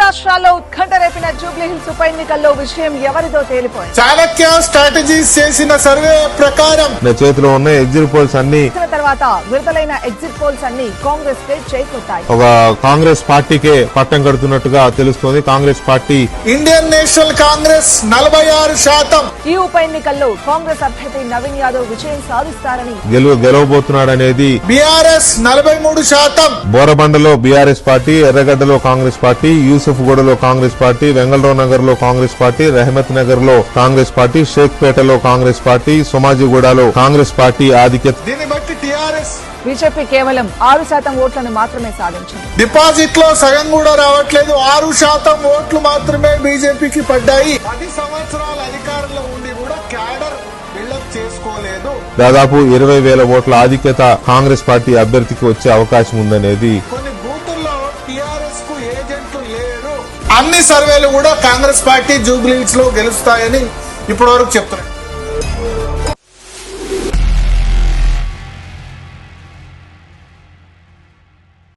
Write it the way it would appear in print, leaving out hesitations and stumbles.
రాష్ట్రాల్లో ఉత్కంఠ రేపిన జూబ్లీహిల్స్ ఉప ఎన్నికల్లో విషయం ఎవరిదో తేలిపోయింది. చాణక్య స్ట్రాటజీస్ చేసిన సర్వే ప్రకారం చేతిలో ఉన్న ఎగ్జిట్ పోల్స్ అన్ని తర్వాత విడుదలైన ఎగ్జిట్ పోల్స్ అన్ని కాంగ్రెస్ కే చేకూర్తాయి. ఒక కాంగ్రెస్ పార్టీకే పట్టం కడుతున్నట్టుగా తెలుస్తోంది. Congress party Indian National Congress 46%. ఈ ఉప ఎన్నికల్లో కాంగ్రెస్ అభ్యర్థి నవీన్ యాదవ్ విజయం సాధిస్తారని గెలవబోతున్నాడనేది. బీఆర్ఎస్ 43%. బోరబండలో బీఆర్ఎస్ పార్టీ, ఎర్రగడ్డలో కాంగ్రెస్ పార్టీ, యూసుఫ్గూడలో కాంగ్రెస్ పార్టీ, వెంగళరావు నగర్ లో కాంగ్రెస్ పార్టీ, రహమత్ నగర్ లో కాంగ్రెస్ పార్టీ, షేక్పేటలో కాంగ్రెస్ పార్టీ, సోమాజిగూడలో కాంగ్రెస్ పార్టీ ఆధిక్యత. దీన్ని బట్టి టీఆర్ఎస్ బీజేపీ కేవలం 6% ఓట్లను మాత్రమే సాధించింది. డిపాజిట్ లో సగం కూడా రావట్లేదు. 6% ఓట్లు మాత్రమే బీజేపీకి పడ్డాయి. 10 సంవత్సరాల అధికారంలో ఉండి కూడా క్యాడర్ బిల్డప్ చేసుకోలేదు. దాదాపు 20,000 ఓట్ల ఆధిక్యత కాంగ్రెస్ పార్టీ అభ్యర్థికి వచ్చే అవకాశం ఉందనేది. కొన్ని బూతుల్లో టీఆర్ఎస్ కు ఏజెంట్లు లేరు. అన్ని సర్వేలు కూడా కాంగ్రెస్ పార్టీ జూబ్లీహిల్స్ లో గెలుస్తాయని ఇప్పటివరకు చెప్తున్నాయి.